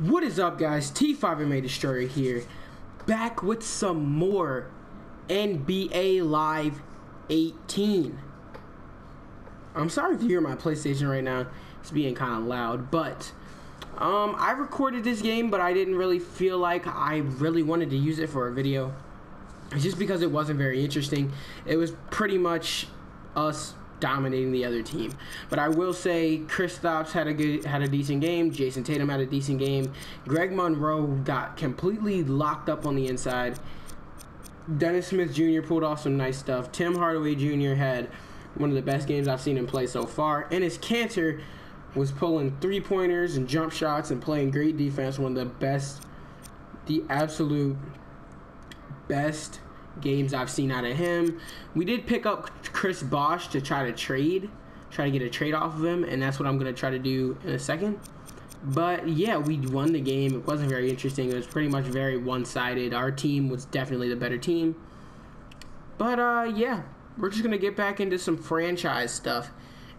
What is up, guys? T5MA Destroyer here, back with some more NBA Live 18. I'm sorry if you hear my PlayStation right now. It's being kind of loud, but I recorded this game, but I didn't really feel like I really wanted to use it for a video. It's just because it wasn't very interesting. It was pretty much us dominating the other team. But I will say Kristaps had a decent game. Jason Tatum had a decent game. Greg Monroe got completely locked up on the inside. Dennis Smith Jr. pulled off some nice stuff. Tim Hardaway Jr. had one of the best games I've seen him play so far. And his Cantor was pulling three-pointers and jump shots and playing great defense. One of the best, the absolute best games I've seen out of him. We did pick up Chris Bosh to try to get a trade off of him, and that's what I'm going to try to do in a second. But yeah, we won the game. It wasn't very interesting. It was pretty much very one-sided. Our team was definitely the better team. But yeah, we're just going to get back into some franchise stuff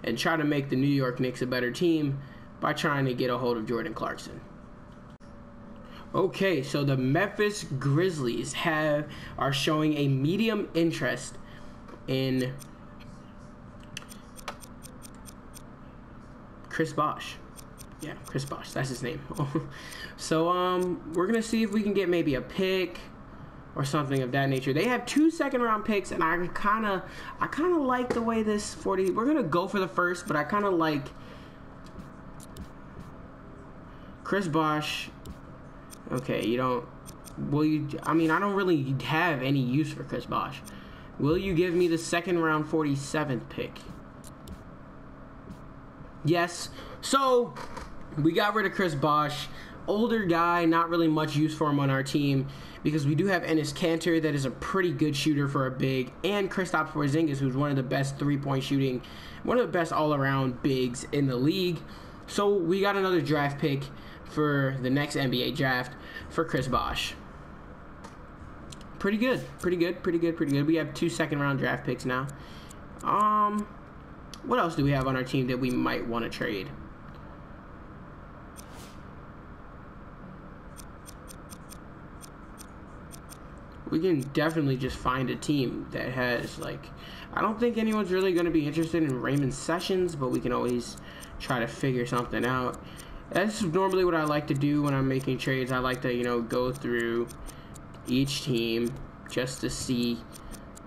and try to make the New York Knicks a better team by trying to get a hold of Jordan Clarkson. Okay, so the Memphis Grizzlies are showing a medium interest in Chris Bosh. Yeah, Chris Bosh, that's his name. So we're gonna see if we can get maybe a pick or something of that nature. They have 2 second-round picks, and I kind of like the way this 40. We're gonna go for the first, but I kind of like Chris Bosh. Okay, you don't. Will you? I mean, I don't really have any use for Chris Bosh. Will you give me the second round 47th pick? Yes. So we got rid of Chris Bosh. Older guy, not really much use for him on our team because we do have Enes Kanter that is a pretty good shooter for a big, and Kristaps Porzingis, who's one of the best three-point shooting, one of the best all-around bigs in the league. So we got another draft pick for the next NBA draft for Chris Bosh. Pretty good. We have 2 second-round draft picks now. What else do we have on our team that we might want to trade? We can definitely just find a team that has, like, I don't think anyone's really going to be interested in Raymond Sessions, but we can always try to figure something out. That's normally what I like to do when I'm making trades. I like to, go through each team just to see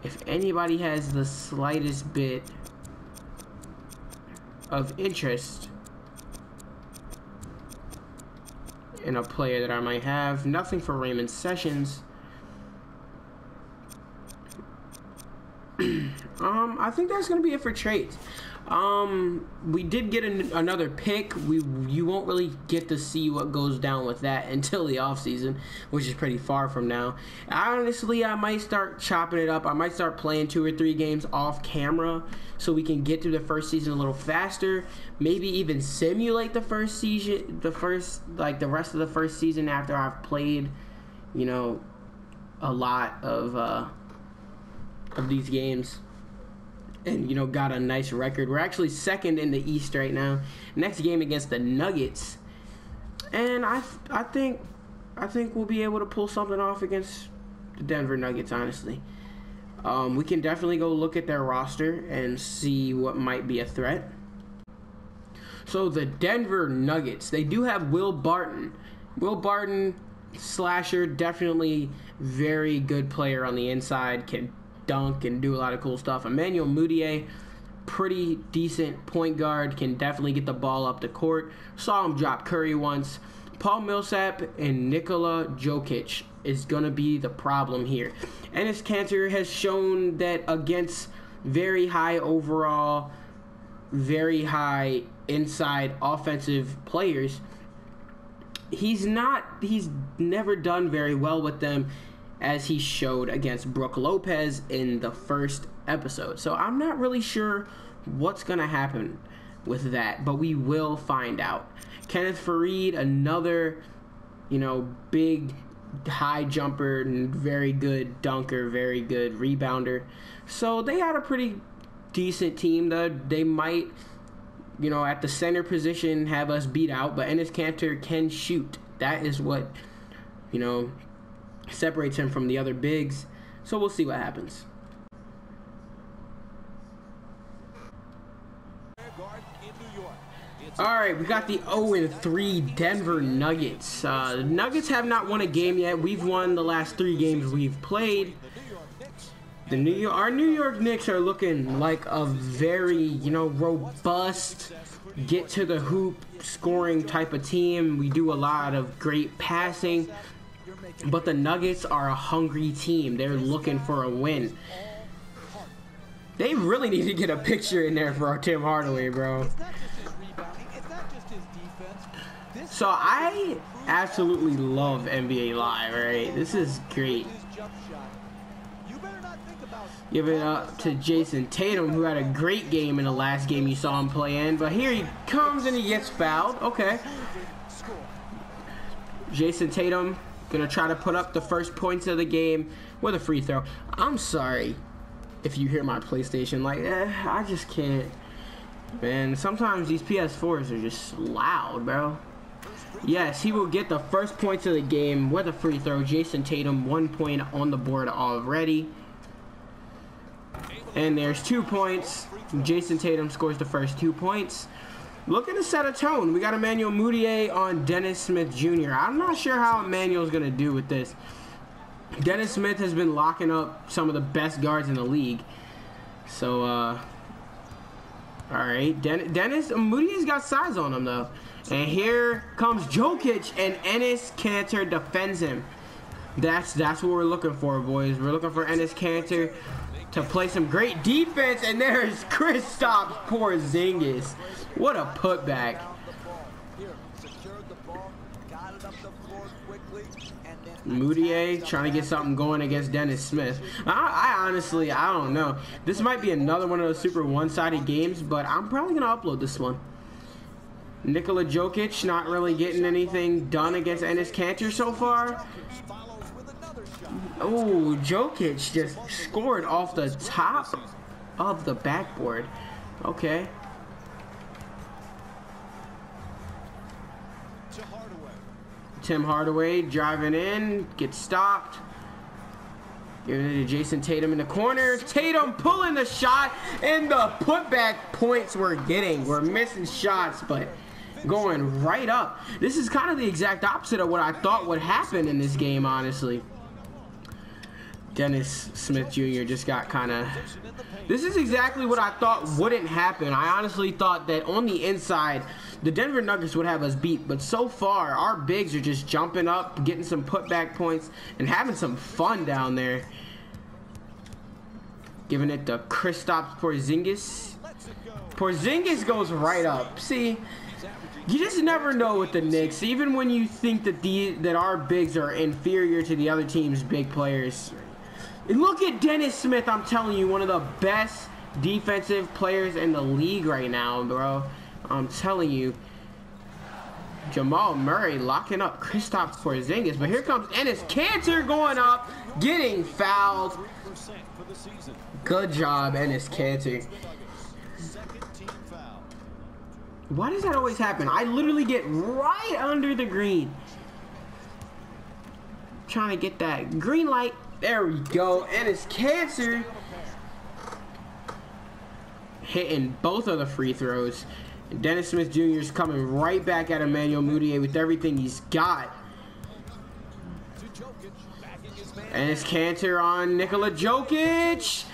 if anybody has the slightest bit of interest in a player that I might have. Nothing for Raymond Sessions. I think that's going to be it for trades. We did get another pick. You won't really get to see what goes down with that until the offseason, which is pretty far from now. Honestly, I might start chopping it up. I might start playing 2 or 3 games off camera so we can get through the first season a little faster. Maybe even simulate the first season, the rest of the first season after I've played, a lot of these games. And, got a nice record. We're actually second in the East right now. Next game against the Nuggets. And I think we'll be able to pull something off against the Denver Nuggets, honestly. We can definitely go look at their roster and see what might be a threat. So the Denver Nuggets, they do have Will Barton. Will Barton, slasher, definitely very good player on the inside, can dunk and do a lot of cool stuff. Emmanuel Mudiay, pretty decent point guard, can definitely get the ball up the court. Saw him drop Curry once. Paul Millsap and Nikola Jokic is going to be the problem here. Enes Kanter has shown that against very high overall, very high inside offensive players, he's never done very well with them, as he showed against Brook Lopez in the first episode. So I'm not really sure what's going to happen with that, but we will find out. Kenneth Faried, another, big high jumper and very good dunker, very good rebounder. So they had a pretty decent team. They might, at the center position have us beat out, but Enes Kanter can shoot that is what, you know, separates him from the other bigs. So we'll see what happens. Alright, we got the 0-3 Denver Nuggets. The Nuggets have not won a game yet. We've won the last 3 games we've played. Our New York Knicks are looking like a very, you know, robust, get to the hoop scoring type of team. We do a lot of great passing. But the Nuggets are a hungry team. They're looking for a win. They really need to get a picture in there for our Tim Hardaway, bro. So I absolutely love NBA Live, right? This is great. Give it up to Jason Tatum, who had a great game in the last game you saw him play in. But here he comes and he gets fouled. Okay. Jason Tatum gonna try to put up the first points of the game with a free throw. I'm sorry if you hear my PlayStation. Like, I just can't. Man, sometimes these PS4s are just loud, bro. Yes, he will get the first points of the game with a free throw. Jason Tatum, 1 point on the board already. And there's 2 points. Jason Tatum scores the first 2 points. Looking to set a tone. We got Emmanuel Mudiay on Dennis Smith Jr. I'm not sure how Emmanuel's going to do with this. Dennis Smith has been locking up some of the best guards in the league. So, alright. Dennis Mudiay's got size on him, though. And here comes Jokic, and Enes Kanter defends him. That's what we're looking for, boys. We're looking for Enes Kanter to play some great defense, and there's Kristaps Porzingis. What a putback. Mudiay trying to get something going against Dennis Smith. I honestly, I don't know. This might be another one of those super one-sided games, but I'm probably going to upload this one. Nikola Jokic not really getting anything done against Enes Kanter so far. Oh, Jokic just scored off the top of the backboard. Okay. Tim Hardaway driving in, gets stopped. Giving it to Jason Tatum in the corner. Tatum pulling the shot, and the putback points we're getting. We're missing shots, but going right up. This is kind of the exact opposite of what I thought would happen in this game, honestly. Dennis Smith Jr. just got kind of... This is exactly what I thought wouldn't happen. I honestly thought that on the inside, the Denver Nuggets would have us beat. But so far, our bigs are just jumping up, getting some putback points, and having some fun down there. Giving it to Kristaps Porzingis. Porzingis goes right up. See, you just never know with the Knicks. Even when you think that our bigs are inferior to the other team's big players. Look at Dennis Smith. I'm telling you, one of the best defensive players in the league right now, bro. I'm telling you. Jamal Murray locking up Kristaps Porzingis. But here comes Enes Kanter going up, getting fouled. Good job, Enes Kanter. Why does that always happen? I literally get right under the green. Trying to get that green light. There we go. Enes Kanter hitting both of the free throws. And Dennis Smith Jr. is coming right back at Emmanuel Mudiay with everything he's got. Enes Kanter on Nikola Jokic.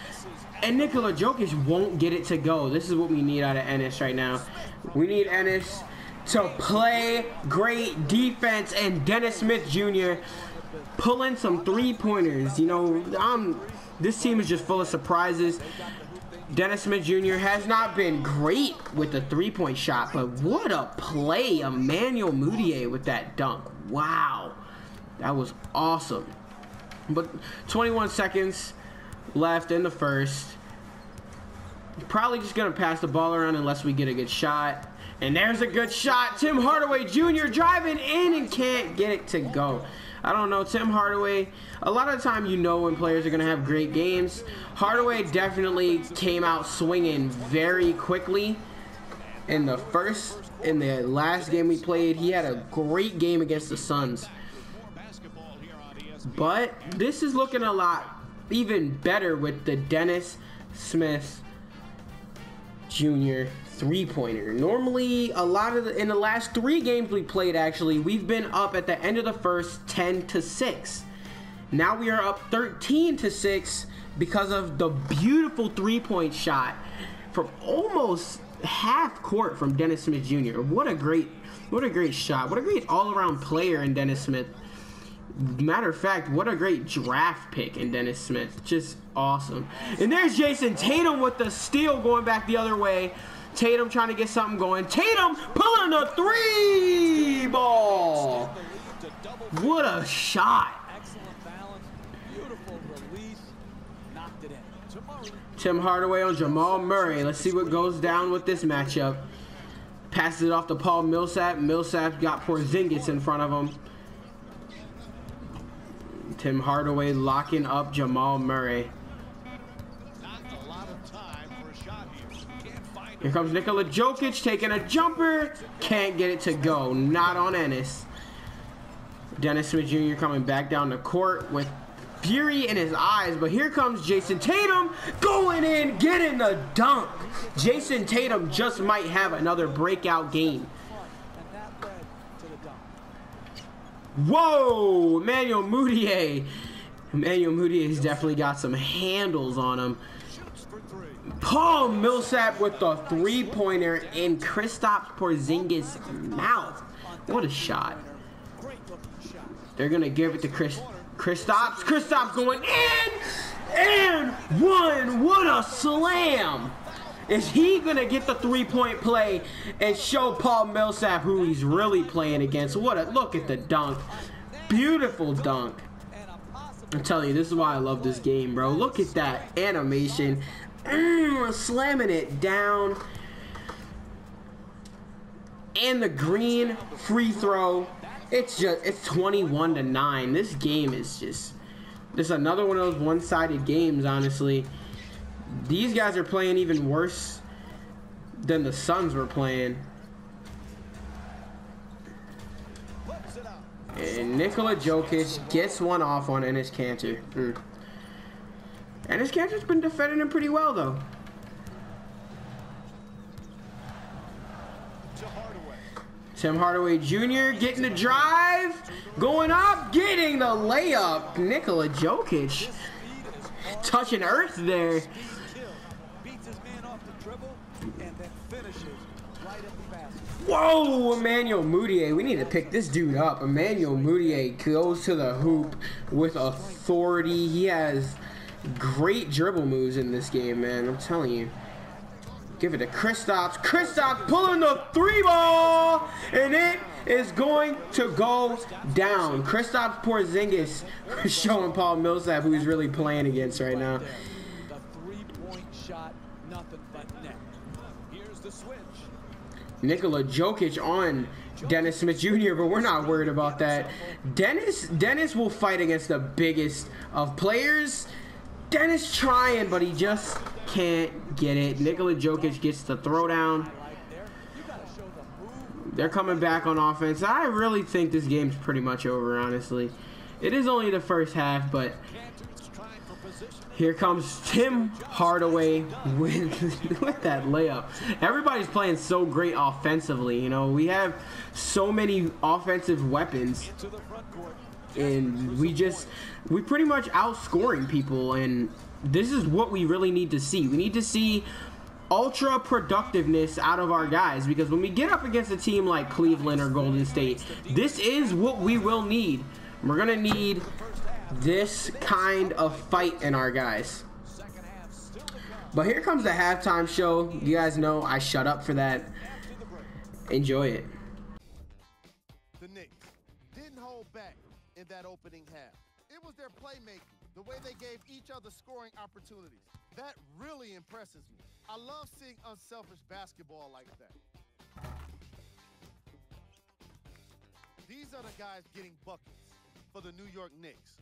And Nikola Jokic won't get it to go. This is what we need out of Enes right now. We need Enes to play great defense, and Dennis Smith Jr. pulling some three-pointers. You know, this team is just full of surprises. Dennis Smith Jr. has not been great with the three-point shot, but what a play. Emmanuel Mudiay with that dunk. Wow. That was awesome. But 21 seconds left in the first. Probably just going to pass the ball around unless we get a good shot. And there's a good shot. Tim Hardaway Jr. driving in and can't get it to go. I don't know. Tim Hardaway, a lot of the time you know when players are going to have great games. Hardaway definitely came out swinging very quickly in the first in the last game we played. He had a great game against the Suns. But this is looking a lot even better with the Dennis Smith Jr. three-pointer. Normally, a lot of in the last 3 games we played, actually, we've been up at the end of the first 10-6. Now we are up 13-6 because of the beautiful three-point shot from almost half court from Dennis Smith Jr. What a great shot. What a great all-around player in Dennis Smith. Matter of fact, what a great draft pick in Dennis Smith. Just awesome. And there's Jason Tatum with the steal going back the other way. Tatum trying to get something going. Tatum pulling the 3 ball. What a shot. Tim Hardaway on Jamal Murray. Let's see what goes down with this matchup. Passes it off to Paul Millsap. Millsap got Porzingis in front of him. Tim Hardaway locking up Jamal Murray. Here comes Nikola Jokic taking a jumper. Can't get it to go. Not on Ennis. Dennis Smith Jr. coming back down the court with fury in his eyes. But here comes Jason Tatum going in, getting the dunk. Jason Tatum just might have another breakout game. Whoa, Emmanuel Mudiay. Emmanuel Mudiyay's definitely got some handles on him. Paul Millsap with the three-pointer in Kristaps Porzingis' mouth. What a shot. They're going to give it to Kristaps. Kristaps going in and one. What a slam. Is he going to get the three-point play and show Paul Millsap who he's really playing against? What a look at the dunk. Beautiful dunk. I'm telling you, this is why I love this game, bro. Look at that animation. Slamming it down. And the green free throw. It's 21-9. This game is just another one of those one-sided games, honestly. These guys are playing even worse than the Suns were playing. And Nikola Jokic gets one off on Enes Kanter. Enes Kanter's been defending him pretty well, though. Tim Hardaway Jr. getting the drive. Going up, getting the layup. Nikola Jokic touching earth there. Whoa, Emmanuel Mudiay. We need to pick this dude up. Emmanuel Mudiay goes to the hoop with authority. He has great dribble moves in this game, man. I'm telling you. Give it to Kristaps. Kristaps pulling the 3 ball. And it is going to go down. Kristaps Porzingis showing Paul Millsap who he's really playing against right now. The 3-point shot, nothing but net. Here's the switch. Nikola Jokic on Dennis Smith Jr., but we're not worried about that. Dennis will fight against the biggest of players. Dennis trying, but he just can't get it. Nikola Jokic gets the throwdown. They're coming back on offense. I really think this game's pretty much over, honestly. It is only the first half, but here comes Tim Hardaway with that layup. Everybody's playing so great offensively. You know, we have so many offensive weapons. And we pretty much outscoring people, and this is what we really need to see. We need to see ultra productiveness out of our guys, because when we get up against a team like Cleveland or Golden State, this is what we will need. We're gonna need this kind of fight in our guys. But here comes the halftime show. You guys know I shut up for that. Enjoy it. The Knicks didn't hold back in that opening half. It was their playmaking, the way they gave each other scoring opportunities. That really impresses me. I love seeing unselfish basketball like that. These are the guys getting buckets for the New York Knicks.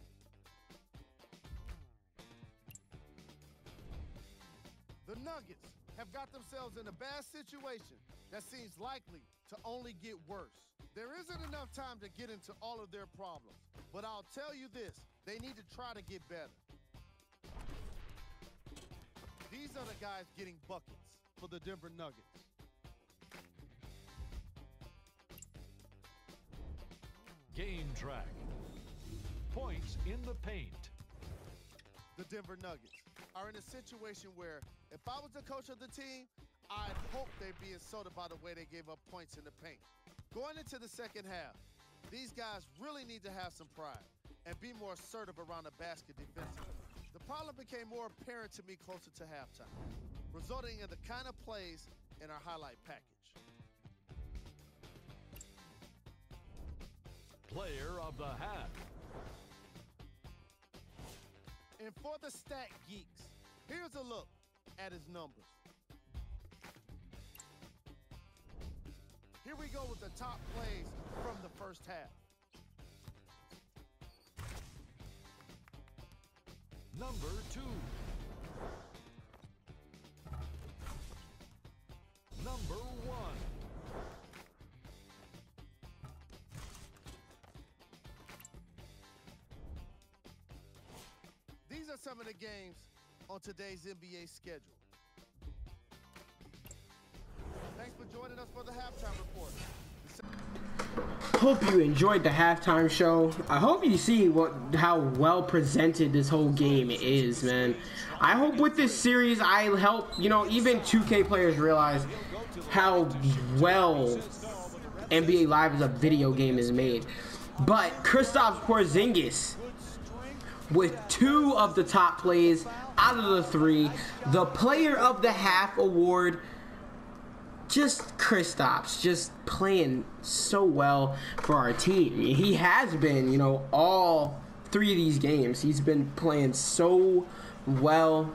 The Nuggets have got themselves in a bad situation that seems likely to only get worse. There isn't enough time to get into all of their problems, but I'll tell you this, they need to try to get better. These are the guys getting buckets for the Denver Nuggets. Game track. Points in the paint. The Denver Nuggets are in a situation where if I was the coach of the team, I'd hope they'd be insulted by the way they gave up points in the paint. Going into the second half, these guys really need to have some pride and be more assertive around the basket defensively. The problem became more apparent to me closer to halftime, resulting in the kind of plays in our highlight package. Player of the half. And for the stat geeks, here's a look at his numbers. Here we go with the top plays from the first half. Number 2. Number 1. These are some of the games on today's NBA schedule. Thanks for joining us for the halftime report. Hope you enjoyed the halftime show. I hope you see how well presented this whole game is, man. I hope with this series I help, even 2K players realize how well NBA Live as a video game is made. But Kristaps Porzingis with 2 of the top plays out of the 3, the Player of the Half award. Just Kristaps, just playing so well for our team. He has been, all 3 of these games. He's been playing so well.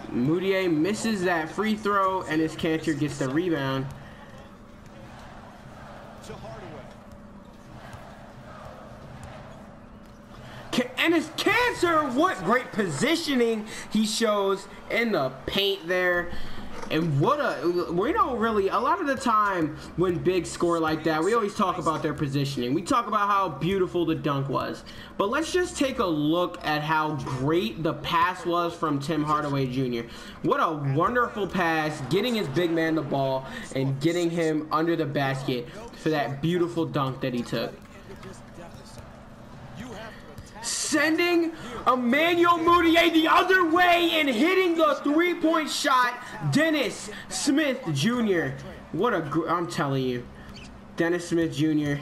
Moutier misses that free throw, and his Cantor gets the rebound. And his Cantor, what great positioning he shows in the paint there. And we don't really, a lot of the time when bigs score like that, we always talk about their positioning. We talk about how beautiful the dunk was. But let's just take a look at how great the pass was from Tim Hardaway Jr. What a wonderful pass, getting his big man the ball and getting him under the basket for that beautiful dunk that he took. Sending Emmanuel Moutier the other way and hitting the three-point shot. Dennis Smith Jr. I'm telling you, Dennis Smith Jr.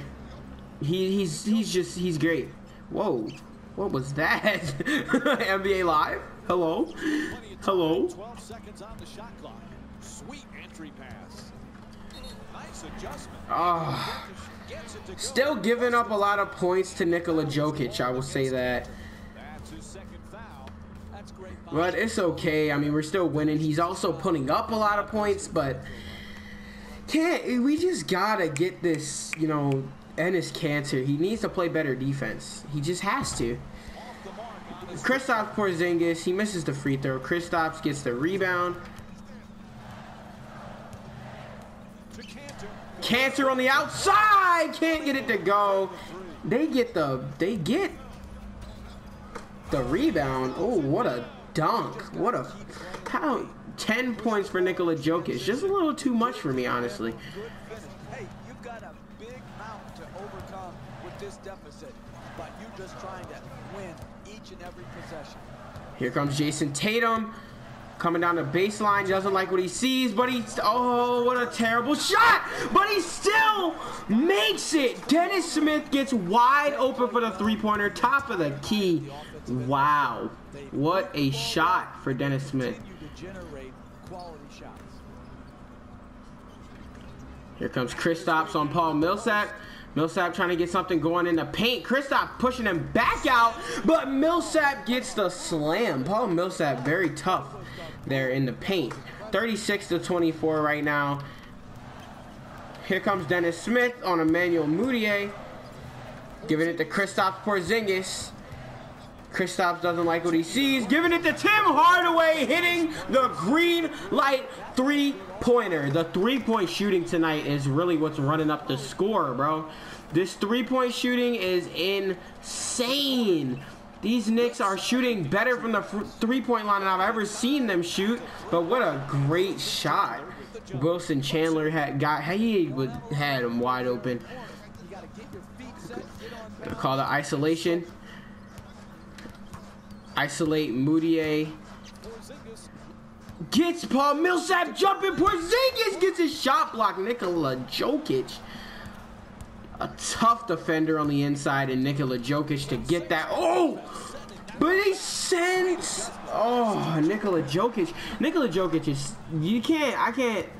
He's great. Whoa, what was that? NBA Live? Hello? 12 seconds on the shot clock. Sweet entry pass. Nice adjustment. Still giving up a lot of points to Nikola Jokic, I will say that. That's his second foul. That's great. But it's okay. I mean, we're still winning. He's also putting up a lot of points, but we just gotta get this, Enes Kanter. He needs to play better defense. He just has to. Kristaps Porzingis, he misses the free throw. Kristaps gets the rebound. Cantor on the outside, can't get it to go. They get the rebound. Oh, what a dunk. 10 points for Nikola Jokic. Just a little too much for me, honestly. Hey, you've got a big mountain to overcome with this deficit, but you're just trying to win each and every possession. Here comes Jason Tatum. Coming down the baseline, doesn't like what he sees, but oh, what a terrible shot! But he still makes it! Dennis Smith gets wide open for the three-pointer, top of the key. Wow, what a shot for Dennis Smith. Here comes Kristaps on Paul Millsap. Millsap trying to get something going in the paint. Kristaps pushing him back out, but Millsap gets the slam. Paul Millsap very tough there in the paint. 36-24 right now. Here comes Dennis Smith on Emmanuel Moutier. Giving it to Kristaps Porzingis. Kristaps doesn't like what he sees, giving it to Tim Hardaway, hitting the green light three-pointer. The three-point shooting tonight is really what's running up the score, bro. This three-point shooting is insane. These Knicks are shooting better from the three-point line than I've ever seen them shoot. But what a great shot. Wilson Chandler had him wide open. Gonna call the isolation. Isolate Moutier. Gets Paul Millsap jumping. Porzingis gets his shot blocked. Nikola Jokic. A tough defender on the inside, and Nikola Jokic to get that. Oh! But he sends. Oh, Nikola Jokic. Nikola Jokic is.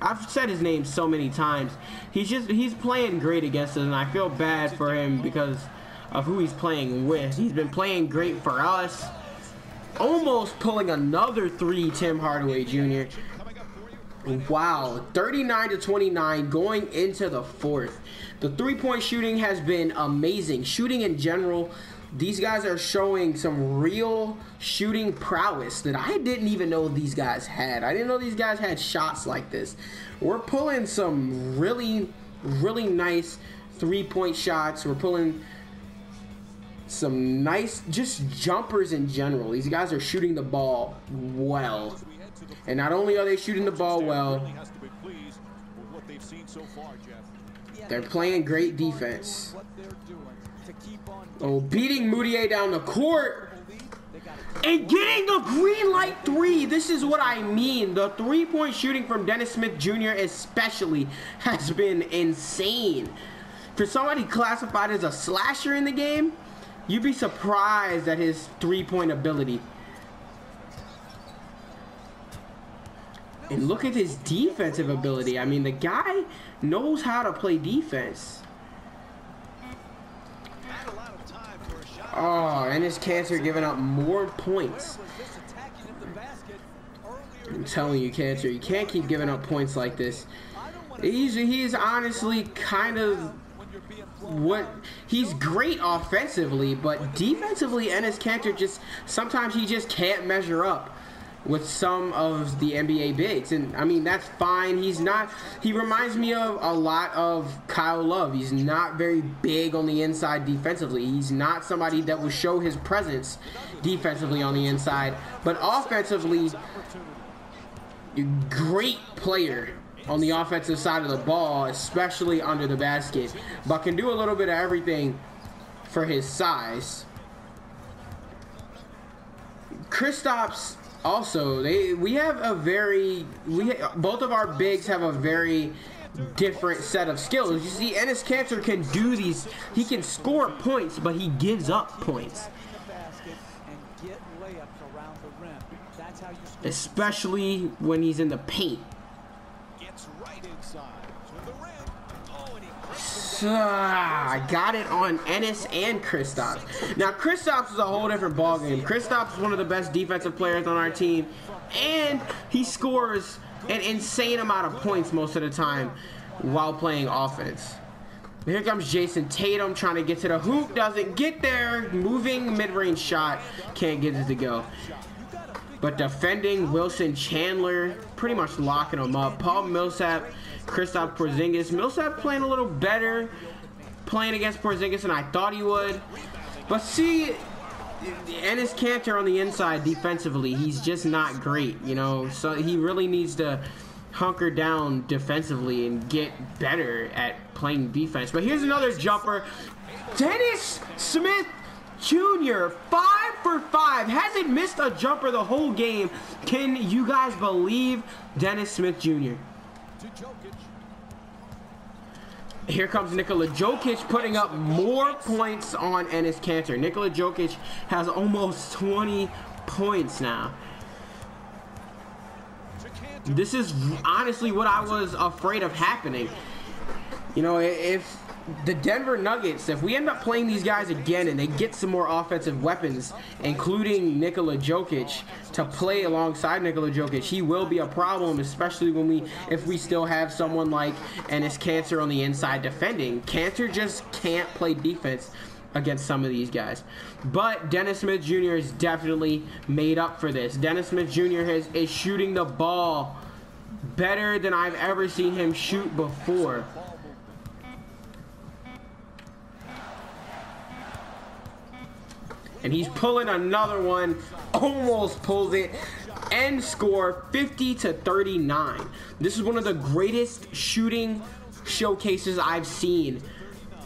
I've said his name so many times. He's playing great against us, and I feel bad for him because of who he's playing with. He's been playing great for us. Almost pulling another three, Tim Hardaway Jr. Wow, 39-29 going into the fourth. The three-point shooting has been amazing. Shooting in general, these guys are showing some real shooting prowess that I didn't even know these guys had. I didn't know these guys had shots like this. We're pulling some really, really nice three-point shots. We're pulling some nice just jumpers in general. These guys are shooting the ball well. And not only are they shooting the ball well, they're playing great defense. Oh, beating Moutier down the court and getting the green light three. This is what I mean. The three-point shooting from Dennis Smith Jr. especially has been insane. For somebody classified as a slasher in the game, you'd be surprised at his three-point ability. And look at his defensive ability. I mean, the guy knows how to play defense. Oh, and his Cancer giving up more points. I'm telling you, Cancer, you can't keep giving up points like this. He's honestly kind of he's great offensively, but defensively, Enes Kanter sometimes he just can't measure up with some of the NBA bigs. And I mean, that's fine. He reminds me of a lot of Kyle Love. He's not very big on the inside defensively. He's not somebody that will show his presence defensively on the inside, but offensively, great player on the offensive side of the ball, especially under the basket, but can do a little bit of everything for his size. Kristaps also, both of our bigs have a very different set of skills. You see, Enes Kanter can do these. He can score points, but he gives up points. Especially when he's in the paint. I got it on Enes and Kristaps. Now, Kristaps is a whole different ballgame. Kristaps is one of the best defensive players on our team, and he scores an insane amount of points most of the time while playing offense. Here comes Jason Tatum trying to get to the hoop. Doesn't get there. Moving mid-range shot. Can't get it to go. But defending Wilson Chandler, pretty much locking him up. Paul Millsap, Kristaps Porzingis. Millsap playing a little better playing against Porzingis than I thought he would. But see, Enes Kanter on the inside defensively, he's just not great, you know. So he really needs to hunker down defensively and get better at playing defense. But here's another jumper. Dennis Smith Jr., 5 for 5. Hasn't missed a jumper the whole game. Can you guys believe Dennis Smith Jr.? Here comes Nikola Jokic putting up more points on Enes Kanter. Nikola Jokic has almost 20 points now. This is honestly what I was afraid of happening. You know, if the Denver Nuggets, if we end up playing these guys again and they get some more offensive weapons, including Nikola Jokic, to play alongside Nikola Jokic, he will be a problem, especially if we still have someone like Enes Kanter on the inside defending. Kanter just can't play defense against some of these guys. But Dennis Smith Jr. is definitely made up for this. Dennis Smith Jr. is shooting the ball better than I've ever seen him shoot before. And he's pulling another one, almost pulls it, and score 50-39. This is one of the greatest shooting showcases I've seen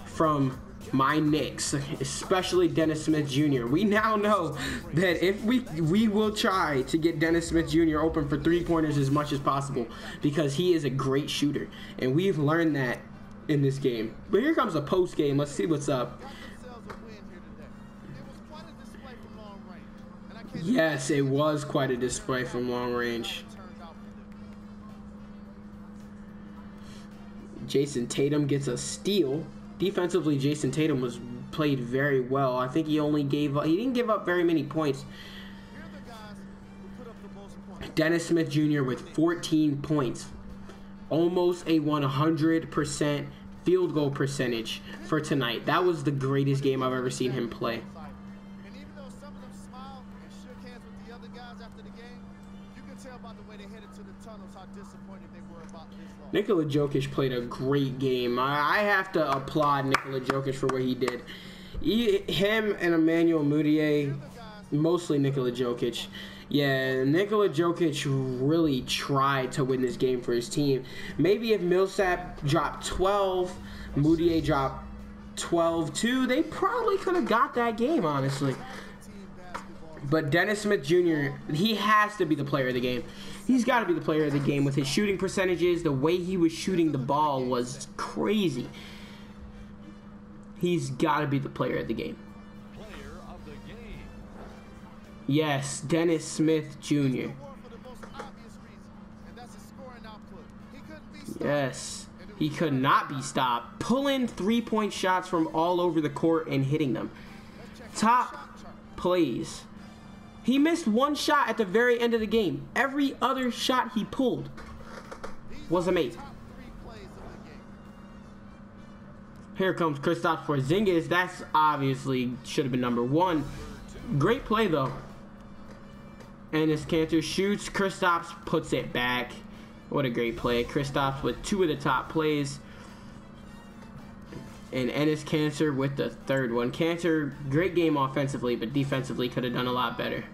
from my Knicks, especially Dennis Smith Jr. We now know that if we will try to get Dennis Smith Jr. open for three-pointers as much as possible, because he is a great shooter, and we've learned that in this game. But here comes a post game. Let's see what's up. Yes, it was quite a display from long range. Jason Tatum gets a steal. Defensively, Jason Tatum was played very well. I think he didn't give up very many points. Dennis Smith Jr. with 14 points. Almost a 100% field goal percentage for tonight. That was the greatest game I've ever seen him play. Nikola Jokic played a great game. I have to applaud Nikola Jokic for what he did. Him and Emmanuel Mudiay, mostly Nikola Jokic. Yeah, Nikola Jokic really tried to win this game for his team. Maybe if Millsap dropped 12, Mudiay dropped 12 too, they probably could have got that game, honestly. But Dennis Smith Jr., he has to be the player of the game. He's got to be the player of the game with his shooting percentages. The way he was shooting the ball was crazy. He's got to be the player of the game. Player of the game. Yes, Dennis Smith Jr. Yes, he could not be stopped. Pulling three-point shots from all over the court and hitting them. Top plays. He missed one shot at the very end of the game. Every other shot he pulled was a make. Here comes Kristaps Porzingis. That's obviously should have been number one. Great play though. Enes Kanter shoots. Kristaps puts it back. What a great play. Kristaps with two of the top plays. And Enes Kanter with the third one. Kanter, great game offensively, but defensively could have done a lot better.